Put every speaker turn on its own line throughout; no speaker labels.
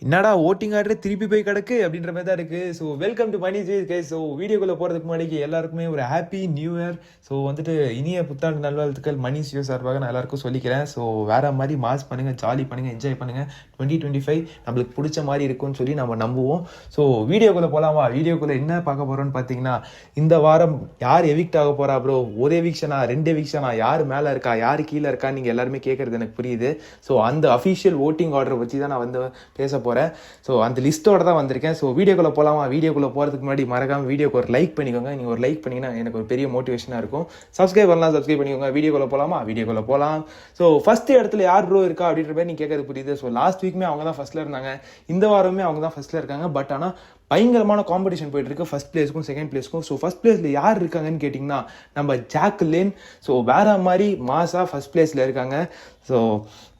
என்னடா voting order திருப்பி போய் கிடக்கு அப்படின்ற மாதிரி தான் இருக்குது. So welcome to Mani Jay's guys. So வீடியோக்குள்ளே போகிறதுக்கு முன்னாடி எல்லாருக்குமே ஒரு ஹாப்பி நியூ இயர். ஸோ வந்துட்டு இனிய புத்தாண்டு நல்வாழ்த்துக்கள் மணி சியோ சார்பாக நான் எல்லாருக்கும் சொல்லிக்கிறேன். ஸோ வேறு மாதிரி மாஸ் பண்ணுங்கள், ஜாலி பண்ணுங்கள், என்ஜாய் பண்ணுங்கள். 2025 நம்மளுக்கு பிடிச்ச மாதிரி இருக்கும்னு சொல்லி நம்ம நம்புவோம். ஸோ வீடியோக்குள்ளே போகலாமா? வீடியோக்குள்ளே என்ன பார்க்க போகிறோன்னு பார்த்தீங்கன்னா, இந்த வாரம் யார் எவிக்ட் ஆக போகிறா ப்ரோ? ஒரு எவிக்ஷனா, 2 எவிக்ஷனா, யார் மேலே இருக்கா, யார் கீழே இருக்கா, நீங்கள் எல்லாருமே கேட்குறது எனக்கு புரியுது. ஸோ அந்த அஃபிஷியல் ஓட்டிங் ஆர்டரை வச்சு தான் நான் வந்து பேச போகிறேன். ஸோ அந்த லிஸ்ட்டோட தான் வந்திருக்கேன். ஸோ வீடியோக்குள்ளே போகலாமா? வீடியோக்குள்ளே போகிறதுக்கு முன்னாடி மறக்காமல் வீடியோக்கு ஒரு லைக் பண்ணிக்கோங்க. நீங்கள் ஒரு லைக் பண்ணிங்கன்னா எனக்கு ஒரு பெரிய மோட்டிவேஷனாக இருக்கும். சப்ஸ்கிரைப் பண்ணலாம், சப்ஸ்கிரைப் பண்ணிக்கோங்க. வீடியோக்குள்ளே போகலாமா? வீடியோக்குள்ளே போகலாம். ஸோ ஃபஸ்ட் இடத்துல யார் ப்ரோ இருக்கா அப்படின்ற மாதிரி நீங்கள் கேட்கறது புரியுது. ஸோ லாஸ்ட் வீக்குமே அவங்க தான் ஃபஸ்ட்டில் இருந்தாங்க, இந்த வாரமே அவங்க தான் ஃபஸ்ட்டில் இருக்காங்க. பட் ஆனால் பயங்கரமான காம்படிஷன் போயிட்டு இருக்கு ஃபர்ஸ்ட் பிளேஸ்க்கும் செகண்ட் பிளேஸ்க்கும். ஸோ ஃபர்ஸ்ட் பிளேஸில் யார் இருக்காங்கன்னு கேட்டிங்கன்னா நம்ம ஜாக்லின். ஸோ வேற மாதிரி மாஸாக ஃபர்ஸ்ட் பிளேஸில் இருக்காங்க. ஸோ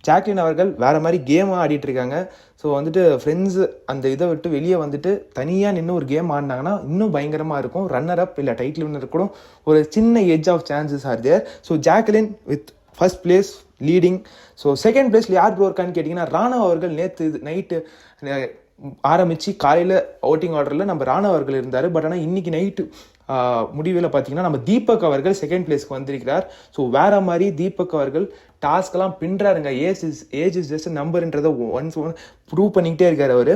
ஜாக்லின் அவர்கள் வேற மாதிரி கேமாக ஆடிட்டு இருக்காங்க. ஸோ வந்துட்டு ஃப்ரெண்ட்ஸ் அந்த இதை விட்டு வெளியே வந்துட்டு தனியாக நின்று ஒரு கேம் ஆடினாங்கன்னா இன்னும் பயங்கரமாக இருக்கும். ரன்னர் அப் இல்லை டைட்டில் வின்னர் கூட ஒரு சின்ன edge of chances are there. So Jacqueline with first place leading. So second பிளேஸில் யார் ப்ரோ இருக்கான்னு கேட்டிங்கன்னா ராணவ் அவர்கள். நேற்று நைட்டு ஆரம்பித்து காலையில் ஓட்டிங் ஆர்டரில் நம்ம ராணவ் அவர்கள் இருந்தார். பட் ஆனால் இன்னைக்கு நைட்டு முடிவில் பார்த்தீங்கன்னா நம்ம தீபக் அவர்கள் செகண்ட் பிளேஸ்க்கு வந்திருக்கிறார். ஸோ வேற மாதிரி தீபக் அவர்கள் டாஸ்க்கெல்லாம் பின்றாருங்க. ஏஜ் இஸ் ஜஸ்ட் நம்பர்ன்றதை ஒன்ஸ் ப்ரூவ் பண்ணிக்கிட்டே இருக்கார் அவர்.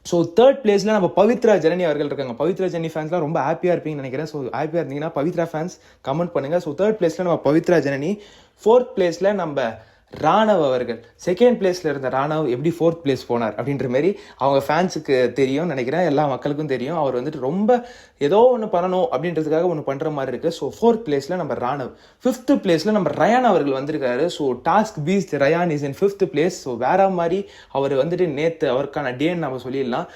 ஸோ தேர்ட் பிளேஸில் நம்ம பவித்ரா ஜனனி அவர்கள் இருக்காங்க. பவித்ரா ஜனனி ஃபேன்ஸ்லாம் ரொம்ப ஹாப்பியாக இருப்பீங்கன்னு நினைக்கிறேன். ஸோ ஹாப்பியாக இருந்தீங்கன்னா பவித்ரா ஃபேன்ஸ் கமெண்ட் பண்ணுங்கள். ஸோ தேர்ட் பிளேஸில் நம்ம பவித்ரா ஜனனி. ஃபோர்த் பிளேஸில் நம்ம ராணவ் அவர்கள். செகண்ட் பிளேஸில் இருந்த ராணவ் எப்படி ஃபோர்த் பிளேஸ் போனார் அப்படின்ற மாதிரி அவங்க ஃபேன்ஸுக்கு தெரியும் நினைக்கிறேன், எல்லா மக்களுக்கும் தெரியும். அவர் வந்துட்டு ரொம்ப ஏதோ ஒன்று பண்ணணும் அப்படின்றதுக்காக ஒன்று பண்ணுற மாதிரி இருக்குது. ஸோ ஃபோர்த் பிளேஸில் நம்ம ராணவ். ஃபிஃப்த் பிளேஸில் நம்ம ரயான் அவர்கள் வந்திருக்காரு. So task beast Rayan is in fifth place. So வேற மாதிரி அவர் வந்துட்டு நேற்று அவருக்கான டேன்னு நம்ம சொல்லிடலாம்.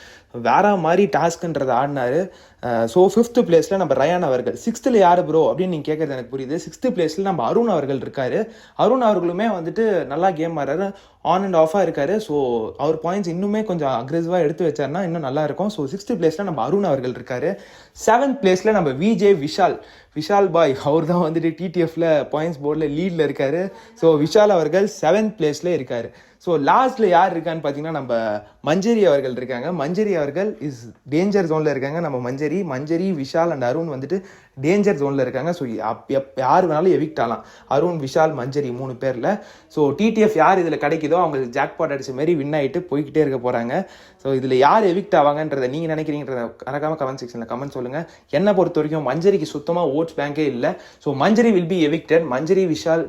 வேற மாதிரி டாஸ்க்குன்றதை ஆடினாரு. ஸோ ஃபிஃப்த் பிளேஸில் நம்ம ரயான் அவர்கள். சிக்ஸ்த்தில் யார் ப்ரோ அப்படின்னு நீங்கள் கேட்குறது எனக்கு புரியுது. சிக்ஸ்த் பிளேஸில் நம்ம அருண் அவர்கள் இருக்காரு. அருண் அவர்களுமே வந்துட்டு நல்லா கேம் ஆடுறாரு, ஆன் அண்ட் ஆஃபாக இருக்காரு. ஸோ அவர் பாயிண்ட்ஸ் இன்னுமே கொஞ்சம் அக்ரெசிவாக எடுத்து வச்சார்னா இன்னும் நல்லா இருக்கும். ஸோ சிக்ஸ்த் பிளேஸில் நம்ம அருண் அவர்கள் இருக்காரு. செவன்த் பிளேஸில் நம்ம விஜய் விஷால் பாய். அவர் தான் வந்துட்டு டிடிஎஃப்ல பாயிண்ட்ஸ் போர்டில் லீடில் இருக்காரு. ஸோ விஷால் அவர்கள் செவன்த் பிளேஸில் இருக்காரு. ஸோ லாஸ்ட்டில் யார் இருக்கான்னு பார்த்தீங்கன்னா நம்ம மஞ்சரி அவர்கள் இருக்காங்க. மஞ்சரி அவர்கள் இஸ் டேஞ்சர் ஜோனில் இருக்காங்க. நம்ம மஞ்சரி விஷால் அண்ட் அருண் வந்துட்டு டேஞ்சர் ஜோனில் இருக்காங்க. ஸோ யார் வேணாலும் எவிக்ட் ஆகலாம். அருண், விஷால், மஞ்சரி 3 பேரில். ஸோ டிடிஎஃப் யார் இதில் கிடைக்குதோ அவங்க ஜாக்பாட் அடிச்ச மாதிரி வின் ஆகிட்டு போய்கிட்டே இருக்க போகிறாங்க. ஸோ இதில் யார் எவிக்ட் ஆவாங்கன்றதை நீங்கள் நினைக்கிறீங்கன்றத மறக்காம கமெண்ட் செக்ஷனில் கமெண்ட் சொல்லுங்கள். என்னை பொறுத்த வரைக்கும் மஞ்சரிக்கு சுத்தமாக ஓட்ஸ் பேங்கே இல்லை. So Manjari will be evicted. Manjari, Vishal,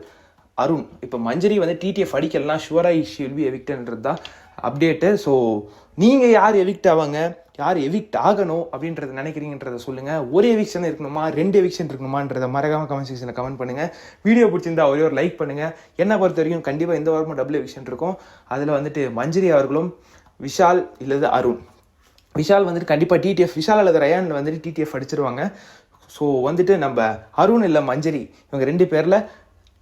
Arun. இப்போ மஞ்சரி வந்து டிடிஎஃப் அடிக்கலாம் ஷுவராக ஷி வில் பி எவிக்டன்றது தான் அப்டேட்டு. ஸோ நீங்கள் யார் எவிக்ட் ஆவாங்க, யார் எவிக்ட் ஆகணும் அப்படின்றத நினைக்கிறீங்கன்றத சொல்லுங்கள். ஒரு எவிக்ஷன் இருக்கணுமா, 2 எவிக்ஷன் இருக்கணுமான்றதை மறக்காம கமெண்ட் செக்ஷனில் கமெண்ட் பண்ணுங்கள். வீடியோ பிடிச்சிருந்தா ஒரே ஒரு லைக் பண்ணுங்கள். என்னை பொறுத்த வரைக்கும் கண்டிப்பாக இந்த வாரமும் டபுள் எவிக்ஷன் இருக்கும். அதில் வந்துட்டு மஞ்சரி அவர்களும் விஷால் இல்லது அருண். விஷால் வந்துட்டு கண்டிப்பாக டிடிஎஃப், விஷால் அல்லது ரயான் வந்துட்டு டிடிஎஃப் அடிச்சிருவாங்க. ஸோ வந்துட்டு நம்ம அருண் இல்லை மஞ்சரி இவங்க 2 பேரில்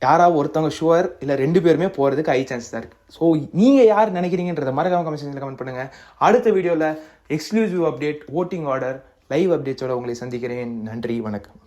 யாராவது ஒருத்தவங்க ஷுவர் இல்லை 2 பேருமே போகிறதுக்கு ஹை சான்ஸ் தான் இருக்குது. ஸோ நீங்கள் யார் நினைக்கிறீங்கன்றத மறக்காம கமெண்ட் செக்ஷனில் கமெண்ட் பண்ணுங்கள். அடுத்த வீடியோவில் exclusive update, voting order, live அப்டேட்ஸோட உங்களை சந்திக்கிறேன். நன்றி, வணக்கம்.